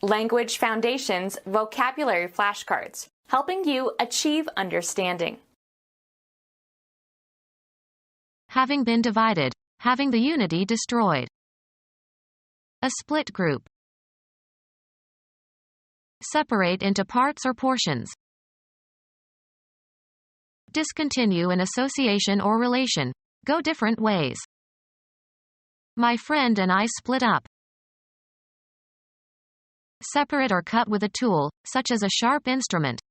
Language Foundations Vocabulary Flashcards, helping you achieve understanding. Having been divided, having the unity destroyed. A split group. Separate into parts or portions. Discontinue an association or relation. Go different ways. My friend and I split up. Separate or cut with a tool, such as a sharp instrument.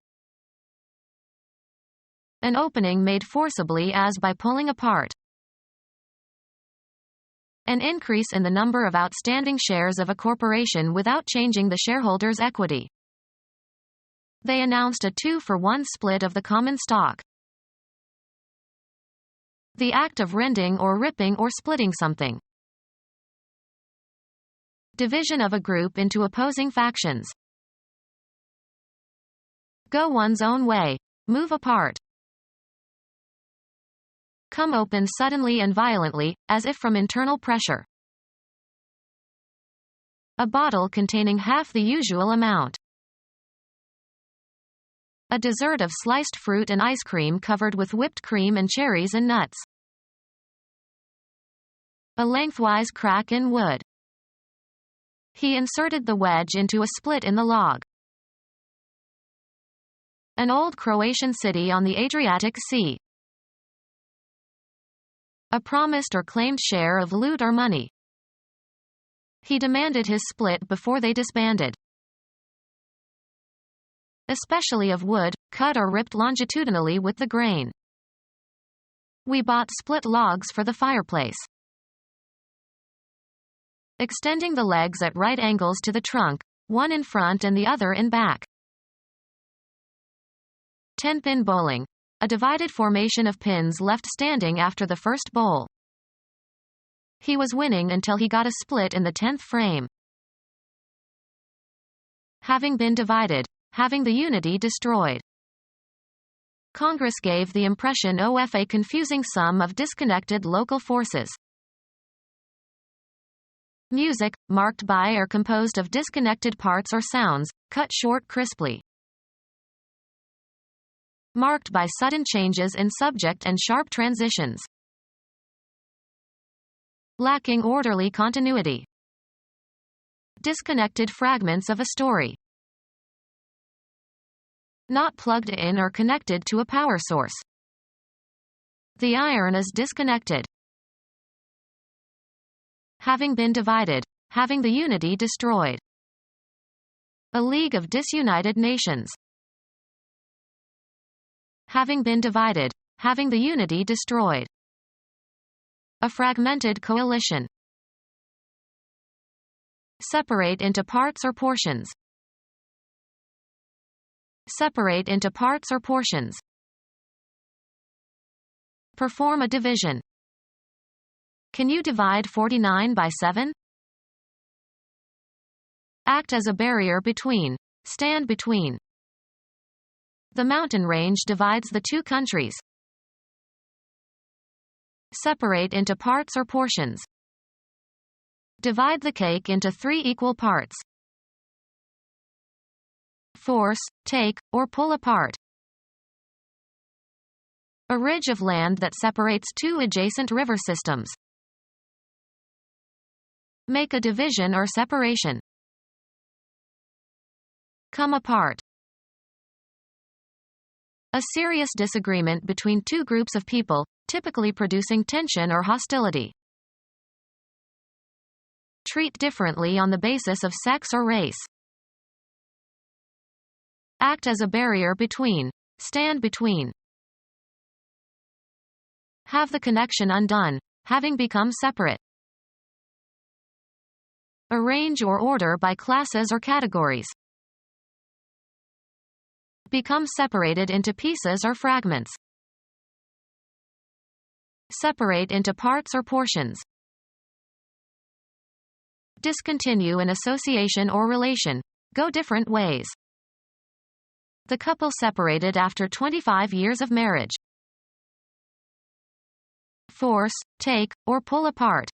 An opening made forcibly as by pulling apart. An increase in the number of outstanding shares of a corporation without changing the shareholders' equity. They announced a 2-for-1 split of the common stock. The act of rending or ripping or splitting something. Division of a group into opposing factions. Go one's own way. Move apart. Come open suddenly and violently, as if from internal pressure. A bottle containing half the usual amount. A dessert of sliced fruit and ice cream covered with whipped cream and cherries and nuts. A lengthwise crack in wood. He inserted the wedge into a split in the log. An old Croatian city on the Adriatic Sea. A promised or claimed share of loot or money. He demanded his split before they disbanded. Especially of wood, cut or ripped longitudinally with the grain. We bought split logs for the fireplace. Extending the legs at right angles to the trunk, one in front and the other in back. 10-pin bowling. A divided formation of pins left standing after the first bowl. He was winning until he got a split in the 10th frame. Having been divided, having the unity destroyed. Congress gave the impression of a confusing sum of disconnected local forces. Music, marked by or composed of disconnected parts or sounds, cut short crisply. Marked by sudden changes in subject and sharp transitions. Lacking orderly continuity. Disconnected fragments of a story. Not plugged in or connected to a power source. The iron is disconnected. Having been divided, having the unity destroyed. A league of disunited nations. Having been divided, having the unity destroyed. A fragmented coalition. Separate into parts or portions. Separate into parts or portions. Perform a division. Can you divide 49 by 7? Act as a barrier between. Stand between. The mountain range divides the two countries. Separate into parts or portions. Divide the cake into 3 equal parts. Force, take, or pull apart. A ridge of land that separates 2 adjacent river systems. Make a division or separation. Come apart. A serious disagreement between 2 groups of people, typically producing tension or hostility. Treat differently on the basis of sex or race. Act as a barrier between. Stand between. Have the connection undone, having become separate. Arrange or order by classes or categories. Become separated into pieces or fragments. Separate into parts or portions. Discontinue an association or relation. Go different ways. The couple separated after 25 years of marriage. Force, take, or pull apart.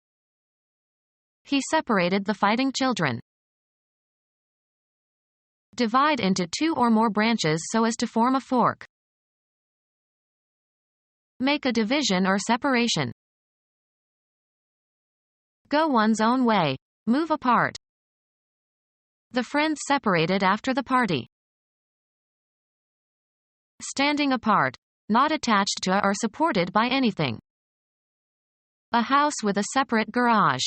He separated the fighting children. Divide into two or more branches so as to form a fork. Make a division or separation. Go one's own way. Move apart. The friends separated after the party. Standing apart. Not attached to or supported by anything. A house with a separate garage.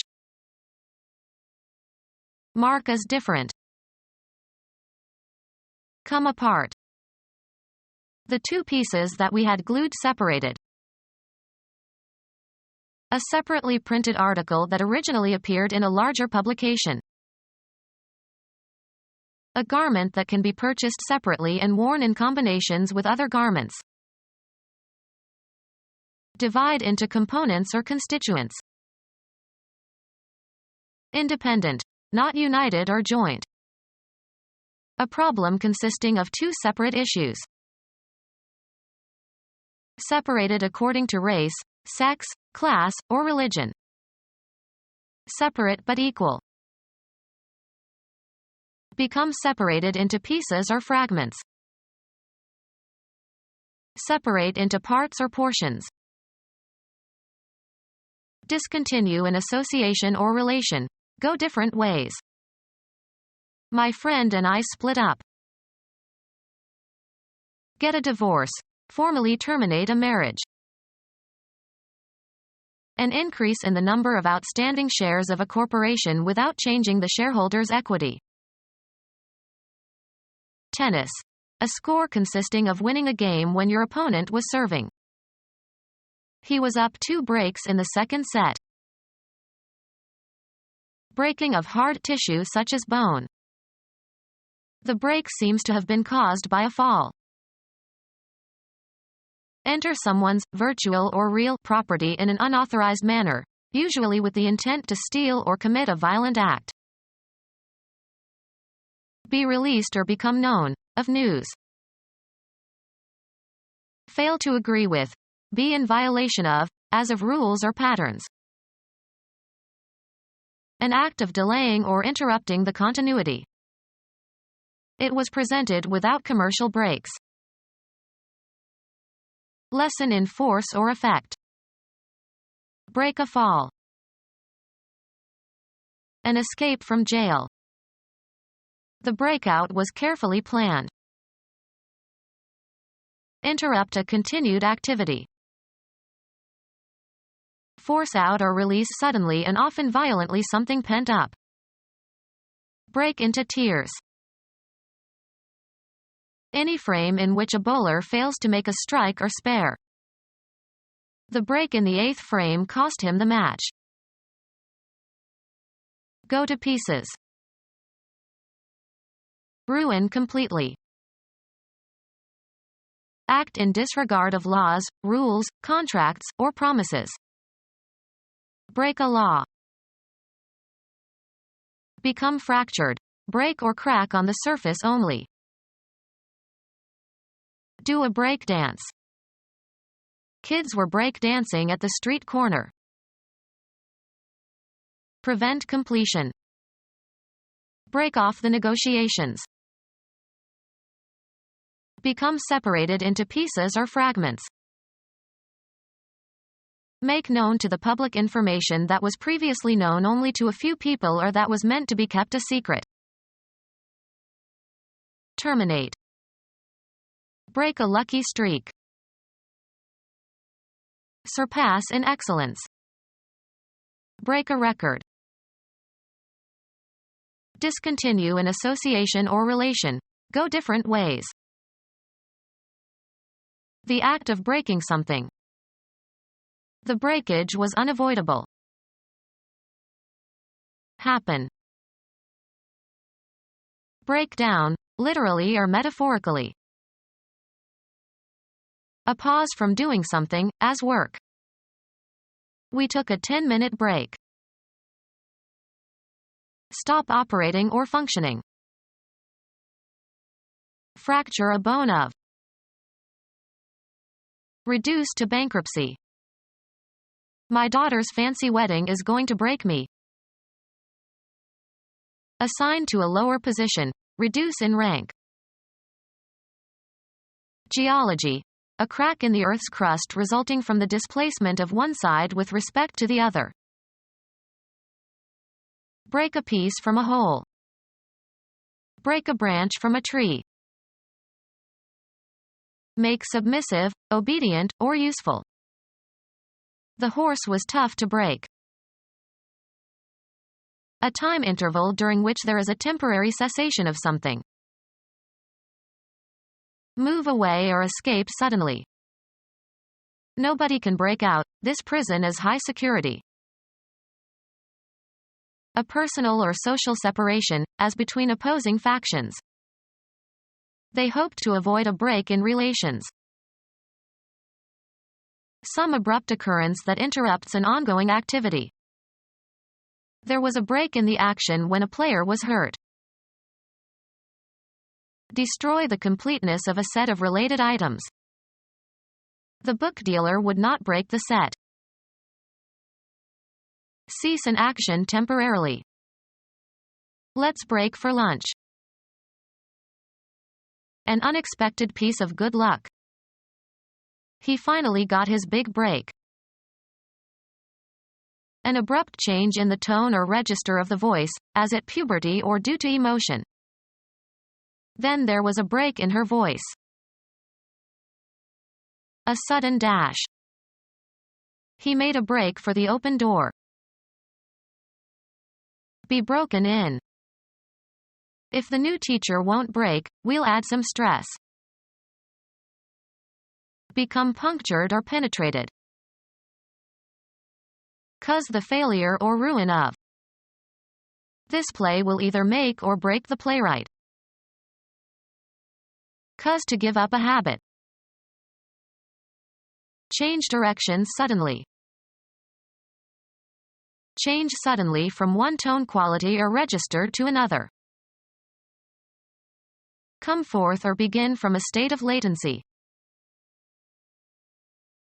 Mark as different. Come apart. The two pieces that we had glued separated. A separately printed article that originally appeared in a larger publication. A garment that can be purchased separately and worn in combinations with other garments. Divide into components or constituents. Independent, not united or joint. A problem consisting of two separate issues. Separated according to race, sex, class, or religion. Separate but equal. Become separated into pieces or fragments. Separate into parts or portions. Discontinue an association or relation. Go different ways. My friend and I split up. Get a divorce. Formally terminate a marriage. An increase in the number of outstanding shares of a corporation without changing the shareholders' equity. Tennis. A score consisting of winning a game when your opponent was serving. He was up 2 breaks in the second set. Breaking of hard tissue such as bone. The break seems to have been caused by a fall. Enter someone's virtual or real property in an unauthorized manner, usually with the intent to steal or commit a violent act. Be released or become known of news. Fail to agree with. Be in violation of, as of rules or patterns. An act of delaying or interrupting the continuity. It was presented without commercial breaks. Lessen in force or effect. Break a fall. An escape from jail. The breakout was carefully planned. Interrupt a continued activity. Force out or release suddenly and often violently something pent up. Break into tears. Any frame in which a bowler fails to make a strike or spare. The break in the 8th frame cost him the match. Go to pieces. Ruin completely. Act in disregard of laws, rules, contracts, or promises. Break a law. Become fractured. Break or crack on the surface only. Do a break dance. Kids were break dancing at the street corner. Prevent completion. Break off the negotiations. Become separated into pieces or fragments. Make known to the public information that was previously known only to a few people or that was meant to be kept a secret. Terminate. Break a lucky streak. Surpass in excellence. Break a record. Discontinue an association or relation. Go different ways. The act of breaking something. The breakage was unavoidable. Happen. Break down, literally or metaphorically. A pause from doing something, as work. We took a 10-minute break. Stop operating or functioning. Fracture a bone of. Reduce to bankruptcy. My daughter's fancy wedding is going to break me. Assign to a lower position, reduce in rank. Geology. A crack in the Earth's crust resulting from the displacement of one side with respect to the other. Break a piece from a hole. Break a branch from a tree. Make submissive, obedient, or useful. The horse was tough to break. A time interval during which there is a temporary cessation of something. Move away or escape suddenly. Nobody can break out, this prison is high security. A personal or social separation, as between opposing factions. They hoped to avoid a break in relations. Some abrupt occurrence that interrupts an ongoing activity. There was a break in the action when a player was hurt. Destroy the completeness of a set of related items. The book dealer would not break the set. Cease an action temporarily. Let's break for lunch. An unexpected piece of good luck. He finally got his big break. An abrupt change in the tone or register of the voice, as at puberty or due to emotion. Then there was a break in her voice. A sudden dash. He made a break for the open door. Be broken in. If the new teacher won't break, we'll add some stress. Become punctured or penetrated. Cause the failure or ruin of. This play will either make or break the playwright. Cause to give up a habit. Change directions suddenly. Change suddenly from one tone quality or register to another. Come forth or begin from a state of latency.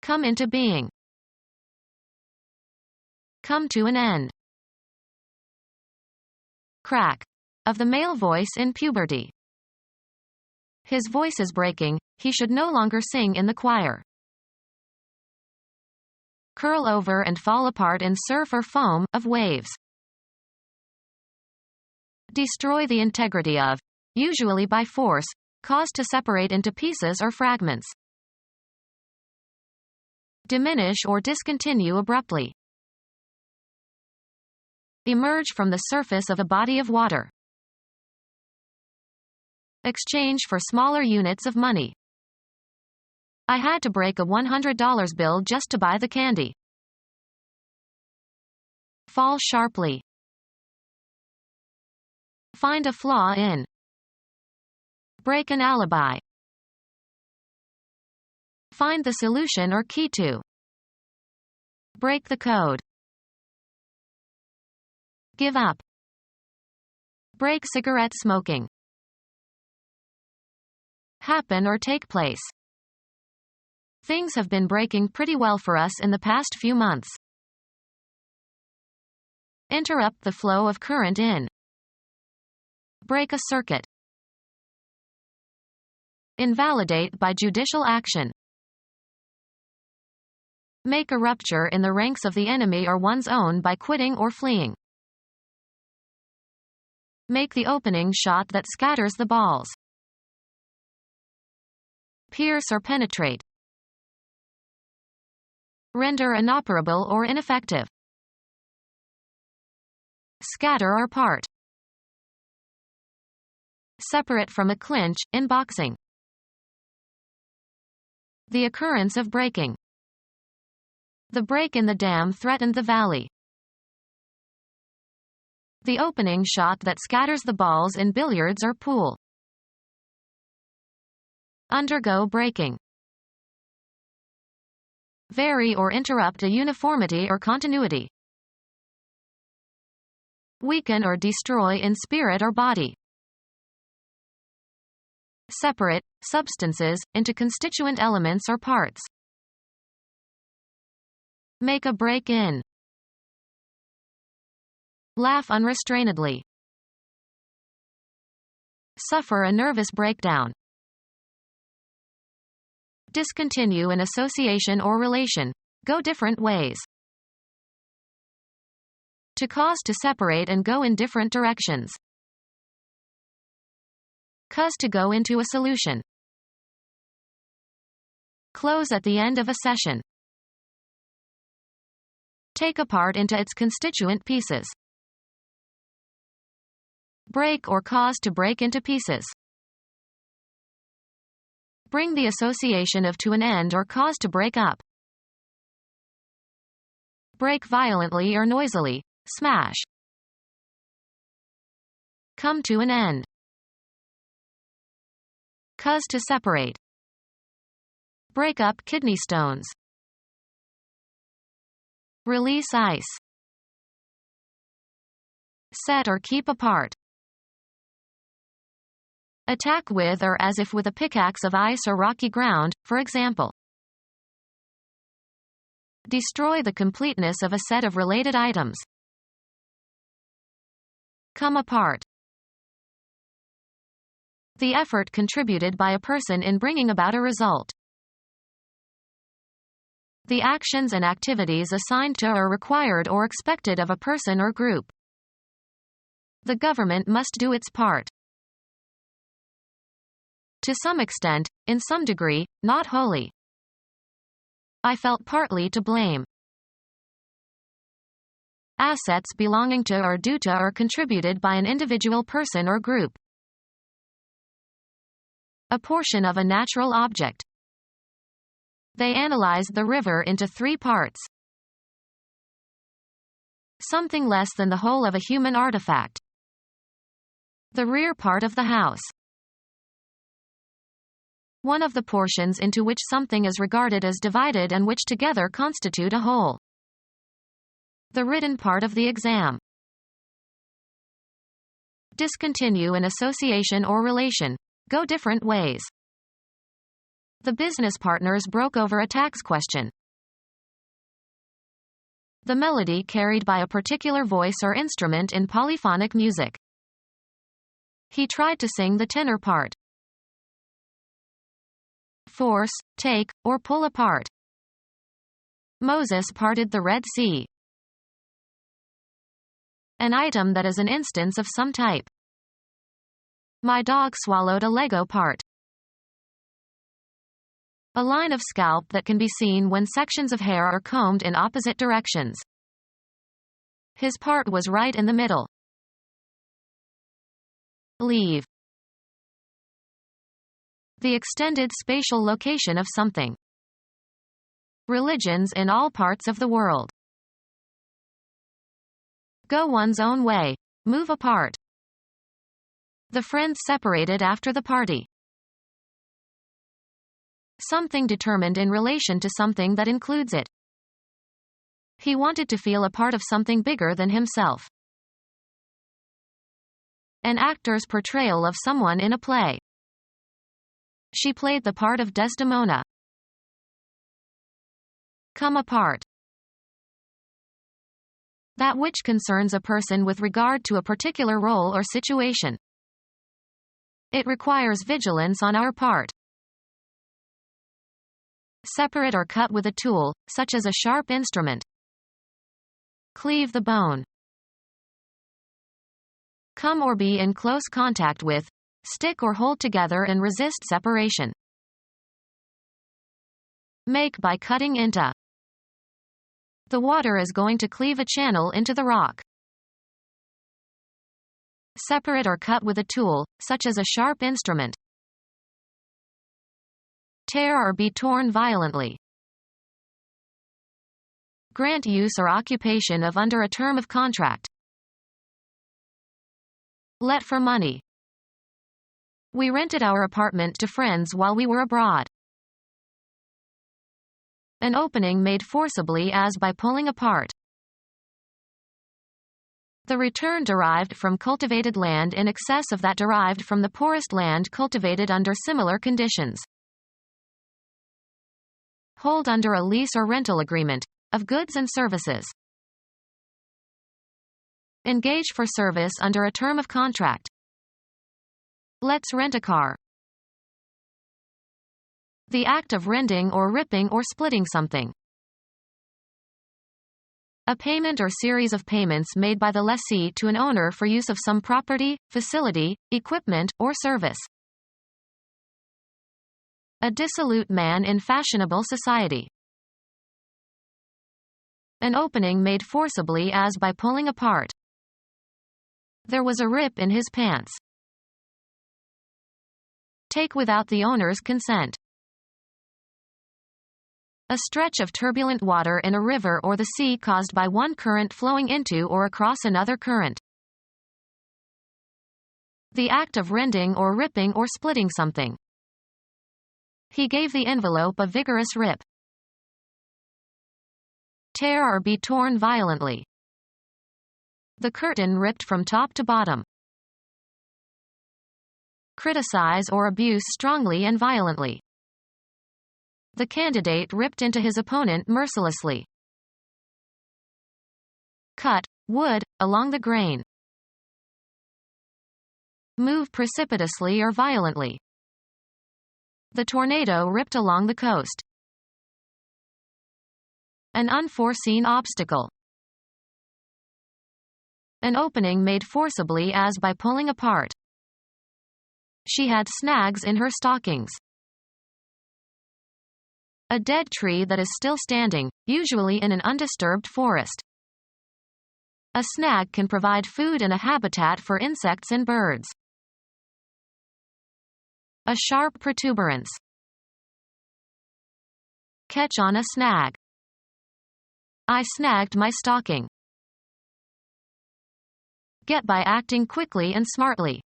Come into being. Come to an end. Crack. Of the male voice in puberty. His voice is breaking, he should no longer sing in the choir. Curl over and fall apart in surf or foam, of waves. Destroy the integrity of, usually by force, cause to separate into pieces or fragments. Diminish or discontinue abruptly. Emerge from the surface of a body of water. Exchange for smaller units of money. I had to break a $100 bill just to buy the candy. Fall sharply. Find a flaw in. Break an alibi. Find the solution or key to. Break the code. Give up. Break cigarette smoking. Happen or take place. Things have been breaking pretty well for us in the past few months. Interrupt the flow of current in. Break a circuit. Invalidate by judicial action. Make a rupture in the ranks of the enemy or one's own by quitting or fleeing. Make the opening shot that scatters the balls. Pierce or penetrate. Render inoperable or ineffective. Scatter or part. Separate from a clinch, in boxing. The occurrence of breaking. The break in the dam threatened the valley. The opening shot that scatters the balls in billiards or pool. Undergo breaking. Vary or interrupt a uniformity or continuity. Weaken or destroy in spirit or body. Separate, substances, into constituent elements or parts. Make a break in. Laugh unrestrainedly. Suffer a nervous breakdown. Discontinue an association or relation. Go different ways. To cause to separate and go in different directions. Cause to go into a solution. Close at the end of a session. Take apart into its constituent pieces. Break or cause to break into pieces. Bring the association of to an end or cause to break up. Break violently or noisily. Smash. Come to an end. Cause to separate. Break up kidney stones. Release ice. Set or keep apart. Attack with or as if with a pickaxe of ice or rocky ground, for example. Destroy the completeness of a set of related items. Come apart. The effort contributed by a person in bringing about a result. The actions and activities assigned to or required or expected of a person or group. The government must do its part. To some extent, in some degree, not wholly. I felt partly to blame. Assets belonging to or due to or contributed by an individual person or group. A portion of a natural object. They analyzed the river into 3 parts. Something less than the whole of a human artifact. The rear part of the house. One of the portions into which something is regarded as divided and which together constitute a whole. The written part of the exam. Discontinue an association or relation. Go different ways. The business partners broke over a tax question. The melody carried by a particular voice or instrument in polyphonic music. He tried to sing the tenor part. Force, take, or pull apart. Moses parted the Red Sea. An item that is an instance of some type. My dog swallowed a Lego part. A line of scalp that can be seen when sections of hair are combed in opposite directions. His part was right in the middle. Leave. The extended spatial location of something. Religions in all parts of the world. Go one's own way. Move apart. The friends separated after the party. Something determined in relation to something that includes it. He wanted to feel a part of something bigger than himself. An actor's portrayal of someone in a play. She played the part of Desdemona. Come apart. That which concerns a person with regard to a particular role or situation. It requires vigilance on our part. Separate or cut with a tool, such as a sharp instrument. Cleave the bone. Come or be in close contact with. Stick or hold together and resist separation. Make by cutting into. The water is going to cleave a channel into the rock. Separate or cut with a tool, such as a sharp instrument. Tear or be torn violently. Grant use or occupation of under a term of contract. Let for money. We rented our apartment to friends while we were abroad. An opening made forcibly as by pulling apart. The return derived from cultivated land in excess of that derived from the poorest land cultivated under similar conditions. Hold under a lease or rental agreement, of goods and services. Engage for service under a term of contract. Let's rent a car. The act of rending or ripping or splitting something. A payment or series of payments made by the lessee to an owner for use of some property, facility, equipment, or service. A dissolute man in fashionable society. An opening made forcibly as by pulling apart. There was a rip in his pants. Take without the owner's consent. A stretch of turbulent water in a river or the sea caused by one current flowing into or across another current. The act of rending or ripping or splitting something. He gave the envelope a vigorous rip. Tear or be torn violently. The curtain ripped from top to bottom. Criticize or abuse strongly and violently. The candidate ripped into his opponent mercilessly. Cut, wood, along the grain. Move precipitously or violently. The tornado ripped along the coast. An unforeseen obstacle. An opening made forcibly as by pulling apart. She had snags in her stockings. A dead tree that is still standing, usually in an undisturbed forest. A snag can provide food and a habitat for insects and birds. A sharp protuberance. Catch on a snag. I snagged my stocking. Get by acting quickly and smartly.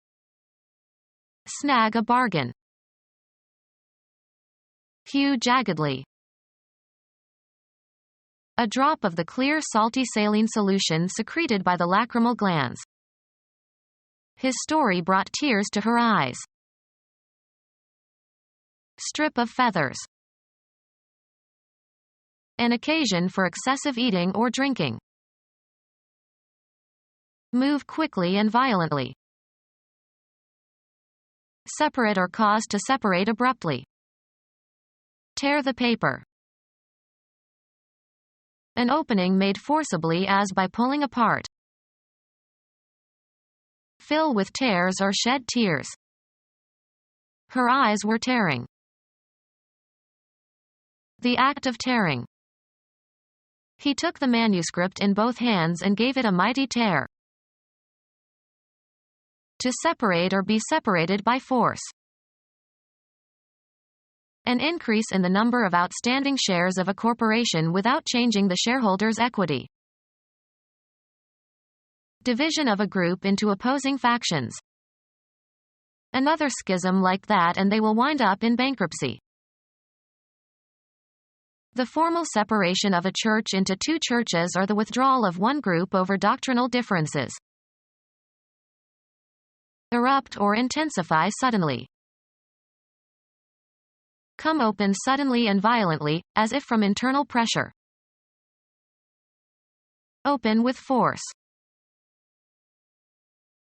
Snag a bargain. Hew jaggedly. A drop of the clear salty saline solution secreted by the lacrimal glands. His story brought tears to her eyes. Strip of feathers. An occasion for excessive eating or drinking. Move quickly and violently. Separate or cause to separate abruptly. Tear the paper. An opening made forcibly as by pulling apart. Fill with tears or shed tears. Her eyes were tearing. The act of tearing. He took the manuscript in both hands and gave it a mighty tear. To separate or be separated by force. An increase in the number of outstanding shares of a corporation without changing the shareholders' equity. Division of a group into opposing factions. Another schism like that and they will wind up in bankruptcy. The formal separation of a church into two churches or the withdrawal of one group over doctrinal differences. Erupt or intensify suddenly. Come open suddenly and violently, as if from internal pressure. Open with force.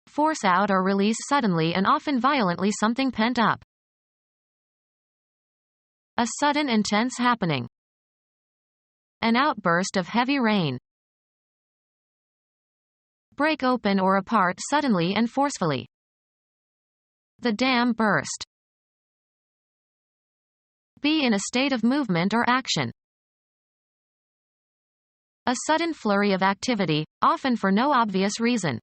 Force out or release suddenly and often violently something pent up. A sudden intense happening. An outburst of heavy rain. Break open or apart suddenly and forcefully. The dam burst. Be in a state of movement or action. A sudden flurry of activity, often for no obvious reason.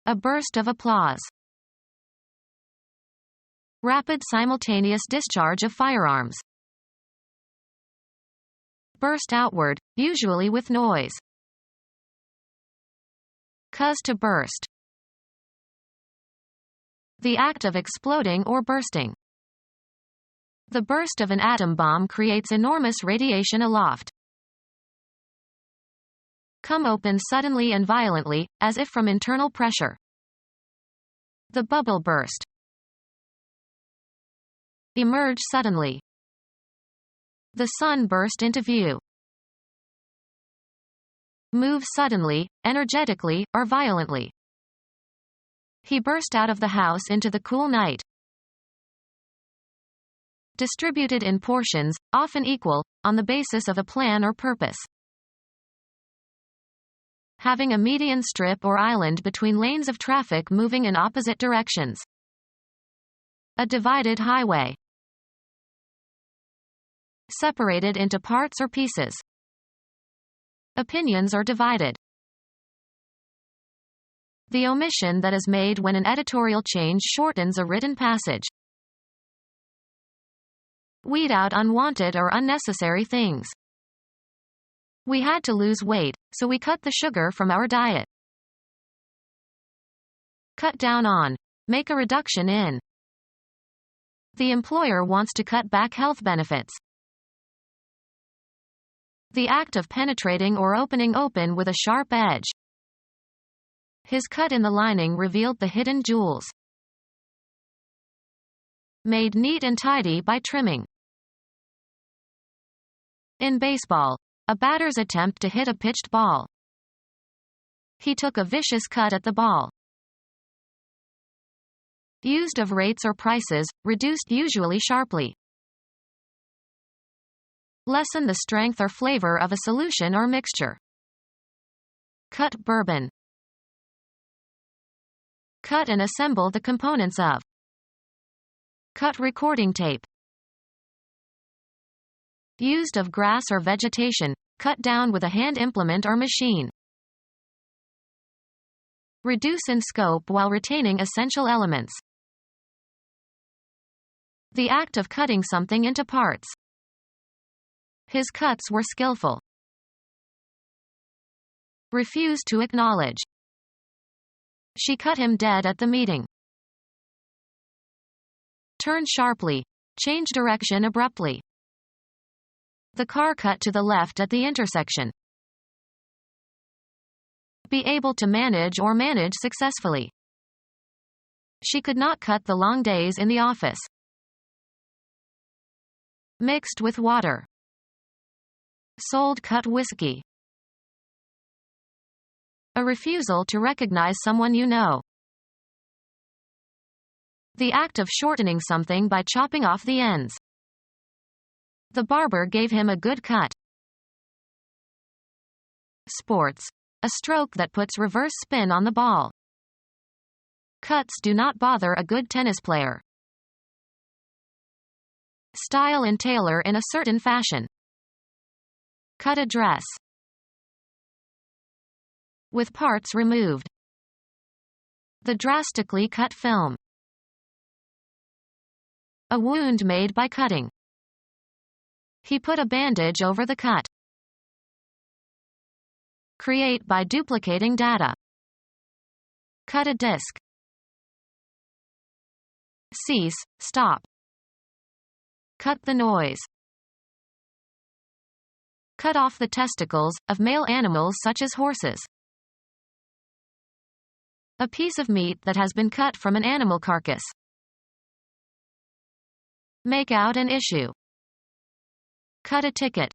A burst of applause. Rapid simultaneous discharge of firearms. Burst outward, usually with noise. Cause to burst. The act of exploding or bursting. The burst of an atom bomb creates enormous radiation aloft. Come open suddenly and violently, as if from internal pressure. The bubble burst. Emerge suddenly. The sun burst into view. Move suddenly, energetically, or violently. He burst out of the house into the cool night. Distributed in portions, often equal, on the basis of a plan or purpose. Having a median strip or island between lanes of traffic moving in opposite directions. A divided highway. Separated into parts or pieces. Opinions are divided. The omission that is made when an editorial change shortens a written passage. Weed out unwanted or unnecessary things. We had to lose weight, so we cut the sugar from our diet. Cut down on. Make a reduction in. The employer wants to cut back health benefits. The act of penetrating or opening open with a sharp edge. His cut in the lining revealed the hidden jewels. Made neat and tidy by trimming. In baseball, a batter's attempt to hit a pitched ball. He took a vicious cut at the ball. Used of rates or prices, reduced usually sharply. Lessen the strength or flavor of a solution or mixture. Cut bourbon. Cut and assemble the components of. Cut recording tape. Used of grass or vegetation, cut down with a hand implement or machine. Reduce in scope while retaining essential elements. The act of cutting something into parts. His cuts were skillful. Refuse to acknowledge. She cut him dead at the meeting. Turn sharply. Change direction abruptly. The car cut to the left at the intersection. Be able to manage or manage successfully. She could not cut the long days in the office. Mixed with water. Sold cut whiskey. A refusal to recognize someone you know. The act of shortening something by chopping off the ends. The barber gave him a good cut. Sports. A stroke that puts reverse spin on the ball. Cuts do not bother a good tennis player. Style and tailor in a certain fashion. Cut a dress. With parts removed. The drastically cut film. A wound made by cutting. He put a bandage over the cut. Create by duplicating data. Cut a disk. Cease, stop. Cut the noise. Cut off the testicles, of male animals such as horses. A piece of meat that has been cut from an animal carcass. Make out an issue. Cut a ticket.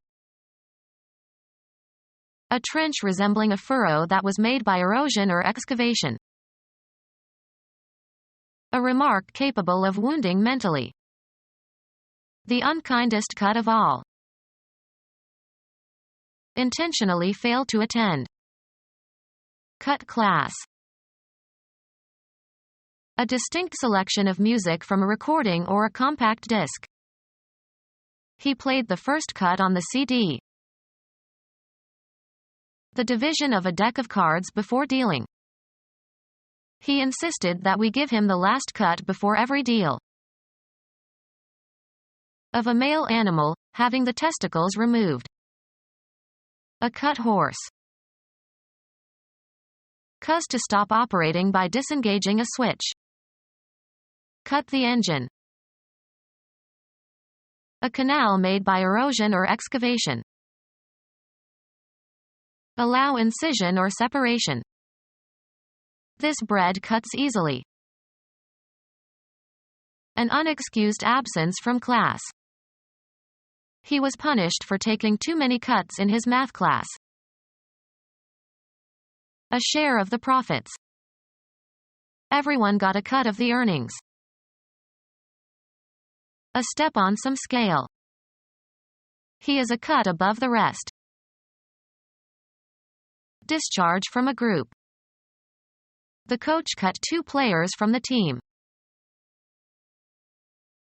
A trench resembling a furrow that was made by erosion or excavation. A remark capable of wounding mentally. The unkindest cut of all. Intentionally fail to attend. Cut class. A distinct selection of music from a recording or a compact disc. He played the first cut on the CD. The division of a deck of cards before dealing. He insisted that we give him the last cut before every deal. Of a male animal, having the testicles removed. A cut horse. Cuss to stop operating by disengaging a switch. Cut the engine. A canal made by erosion or excavation. Allow incision or separation. This bread cuts easily. An unexcused absence from class. He was punished for taking too many cuts in his math class. A share of the profits. Everyone got a cut of the earnings. A step on some scale. He is a cut above the rest. Discharge from a group. The coach cut 2 players from the team.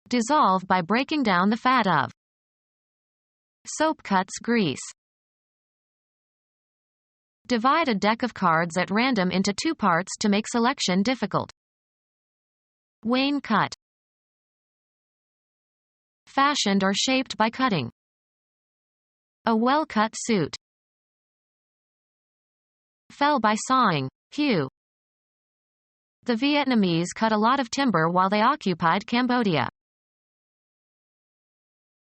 Dissolve by breaking down the fat of. Soap cuts grease. Divide a deck of cards at random into 2 parts to make selection difficult. Wane cut. Fashioned or shaped by cutting. A well-cut suit. Fell by sawing. Hew. The Vietnamese cut a lot of timber while they occupied Cambodia.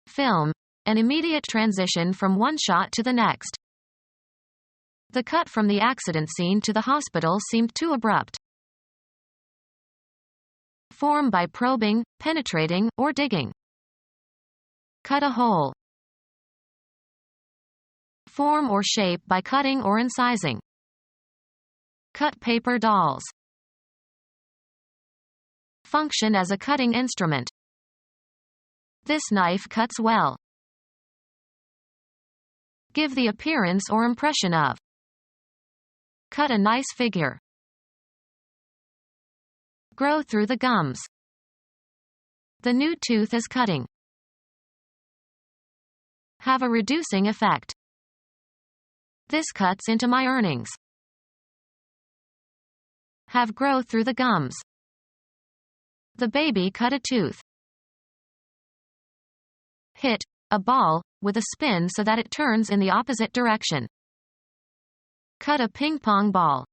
Film. An immediate transition from one shot to the next. The cut from the accident scene to the hospital seemed too abrupt. Form by probing, penetrating, or digging. Cut a hole. Form or shape by cutting or incising. Cut paper dolls. Function as a cutting instrument. This knife cuts well. Give the appearance or impression of. Cut a nice figure. Grow through the gums. The new tooth is cutting. Have a reducing effect. This cuts into my earnings. Have grow through the gums. The baby cut a tooth. Hit a ball with a spin so that it turns in the opposite direction. Cut a ping pong ball.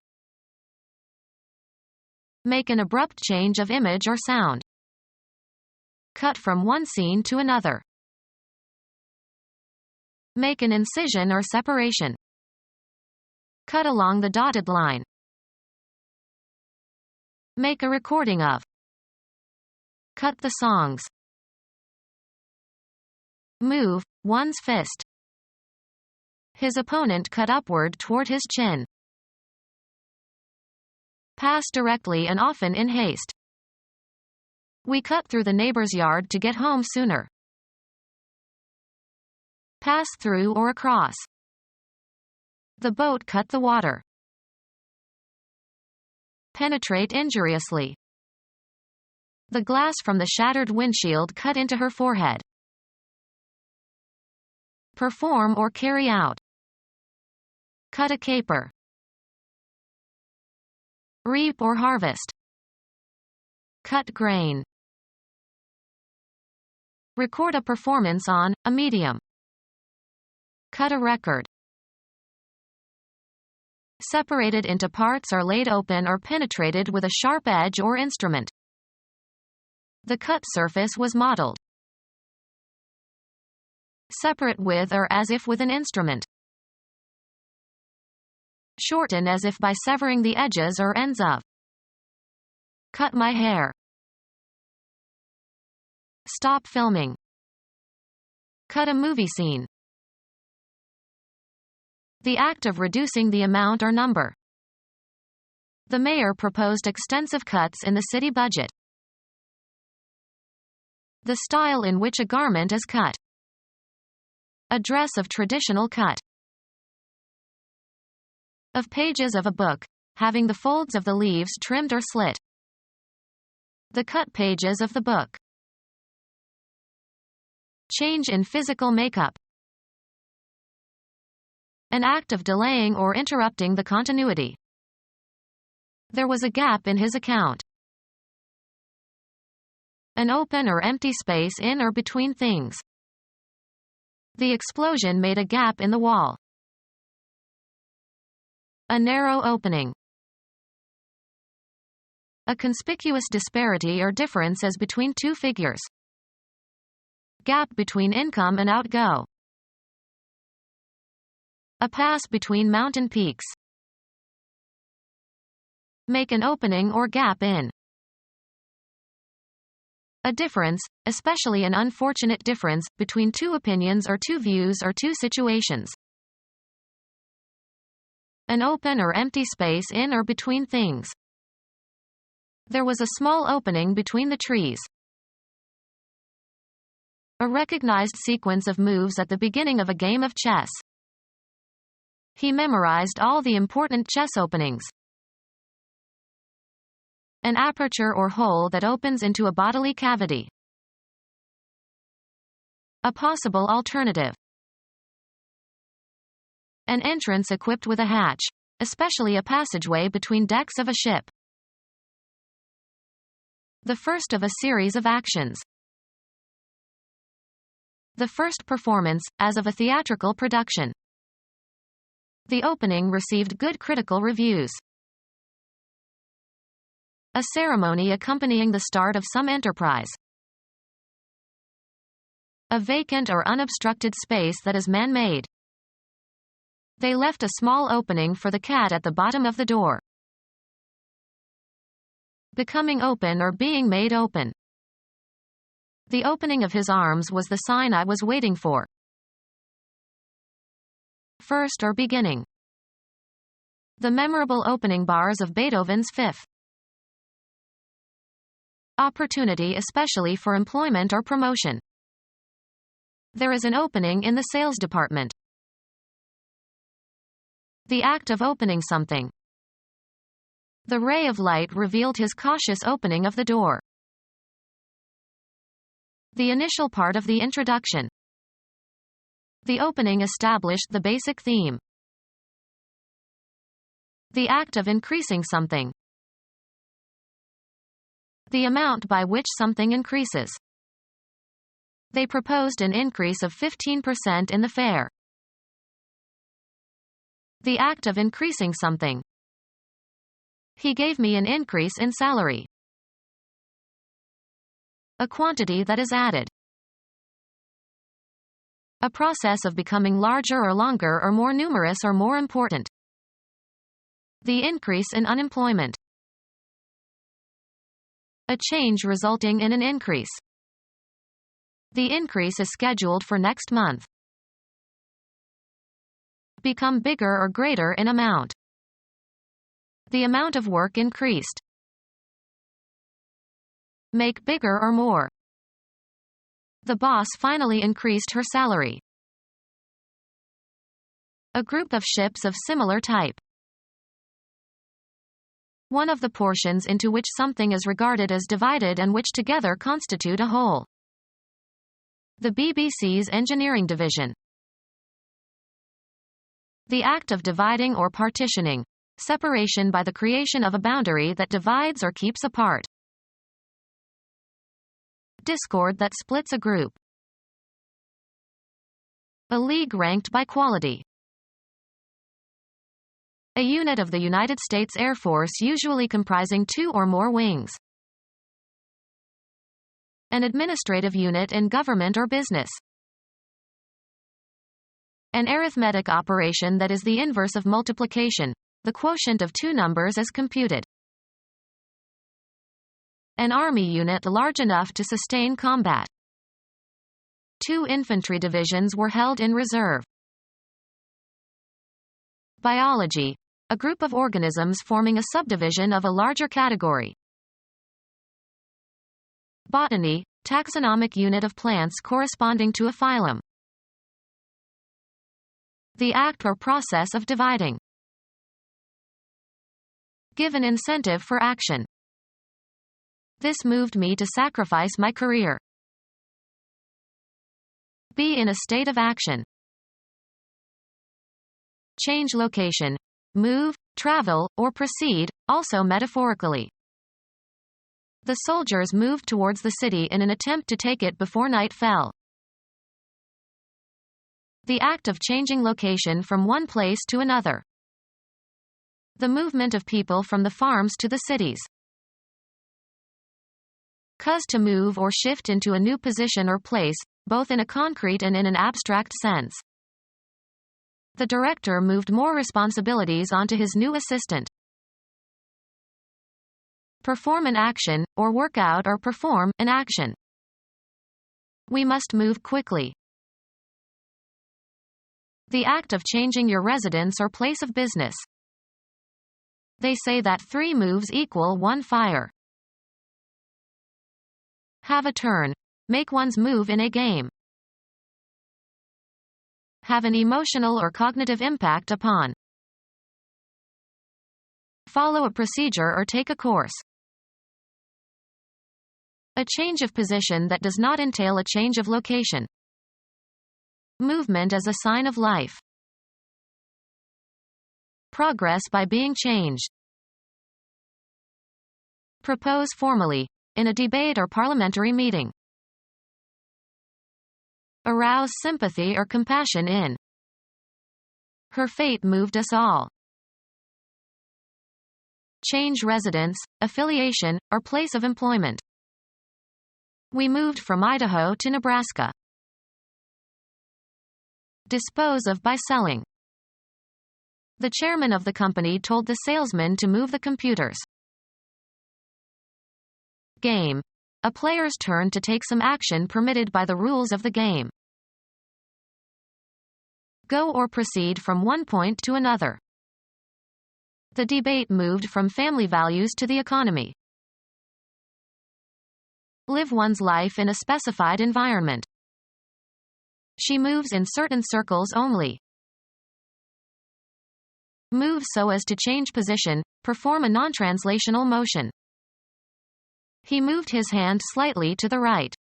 Make an abrupt change of image or sound. Cut from one scene to another. Make an incision or separation. Cut along the dotted line. Make a recording of. Cut the songs. Move one's fist. His opponent cut upward toward his chin. Pass directly and often in haste. We cut through the neighbor's yard to get home sooner. Pass through or across. The boat cut the water. Penetrate injuriously. The glass from the shattered windshield cut into her forehead. Perform or carry out. Cut a caper. Reap or harvest. Cut grain. Record a performance on a medium. Cut a record. Separated into parts or laid open or penetrated with a sharp edge or instrument. The cut surface was modeled. Separate with or as if with an instrument. Shorten as if by severing the edges or ends of. Cut my hair. Stop filming. Cut a movie scene. The act of reducing the amount or number. The mayor proposed extensive cuts in the city budget. The style in which a garment is cut. A dress of traditional cut. Of pages of a book, having the folds of the leaves trimmed or slit. The cut pages of the book. Change in physical makeup. An act of delaying or interrupting the continuity. There was a gap in his account. An open or empty space in or between things. The explosion made a gap in the wall. A narrow opening. A conspicuous disparity or difference as between two figures. Gap between income and outgo. A pass between mountain peaks. Make an opening or gap in. A difference, especially an unfortunate difference, between two opinions or two views or two situations. An open or empty space in or between things. There was a small opening between the trees. A recognized sequence of moves at the beginning of a game of chess. He memorized all the important chess openings. An aperture or hole that opens into a bodily cavity. A possible alternative. An entrance equipped with a hatch, especially a passageway between decks of a ship. The first of a series of actions. The first performance, as of a theatrical production. The opening received good critical reviews. A ceremony accompanying the start of some enterprise. A vacant or unobstructed space that is man-made. They left a small opening for the cat at the bottom of the door. Becoming open or being made open. The opening of his arms was the sign I was waiting for. First or beginning. The memorable opening bars of Beethoven's Fifth. Opportunity, especially for employment or promotion. There is an opening in the sales department. The act of opening something. The ray of light revealed his cautious opening of the door. The initial part of the introduction. The opening established the basic theme. The act of increasing something. The amount by which something increases. They proposed an increase of 15% in the fare. The act of increasing something. He gave me an increase in salary. A quantity that is added. A process of becoming larger or longer or more numerous or more important. The increase in unemployment. A change resulting in an increase. The increase is scheduled for next month. Become bigger or greater in amount. The amount of work increased. Make bigger or more. The boss finally increased her salary. A group of ships of similar type. One of the portions into which something is regarded as divided and which together constitute a whole. The BBC's engineering division. The act of dividing or partitioning. Separation by the creation of a boundary that divides or keeps apart. Discord that splits a group. A league ranked by quality. A unit of the United States Air Force usually comprising 2 or more wings. An administrative unit in government or business. An arithmetic operation that is the inverse of multiplication. The quotient of 2 numbers is computed. An army unit large enough to sustain combat. 2 infantry divisions were held in reserve. Biology. A group of organisms forming a subdivision of a larger category. Botany. Taxonomic unit of plants corresponding to a phylum. The act or process of dividing. Give an incentive for action. This moved me to sacrifice my career. Be in a state of action. Change location. Move, travel, or proceed, also metaphorically. The soldiers moved towards the city in an attempt to take it before night fell. The act of changing location from one place to another. The movement of people from the farms to the cities. Cause to move or shift into a new position or place, both in a concrete and in an abstract sense. The director moved more responsibilities onto his new assistant. Perform an action, or work out or perform an action. We must move quickly. The act of changing your residence or place of business. They say that 3 moves equal 1 fire. Have a turn. Make one's move in a game. Have an emotional or cognitive impact upon. Follow a procedure or take a course. A change of position that does not entail a change of location. Movement as a sign of life. Progress by being changed. Propose formally, in a debate or parliamentary meeting. Arouse sympathy or compassion in. Her fate moved us all. Change residence, affiliation, or place of employment. We moved from Idaho to Nebraska. Dispose of by selling. The chairman of the company told the salesman to move the computers. Game. A player's turn to take some action permitted by the rules of the game. Go or proceed from one point to another. The debate moved from family values to the economy. Live one's life in a specified environment. She moves in certain circles only. Move so as to change position, perform a non-translational motion. He moved his hand slightly to the right.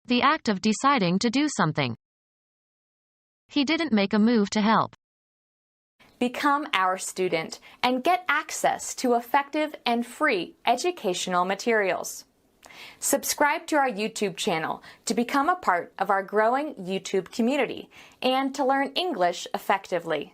The act of deciding to do something. He didn't make a move to help. Become our student and get access to effective and free educational materials. Subscribe to our YouTube channel to become a part of our growing YouTube community and to learn English effectively.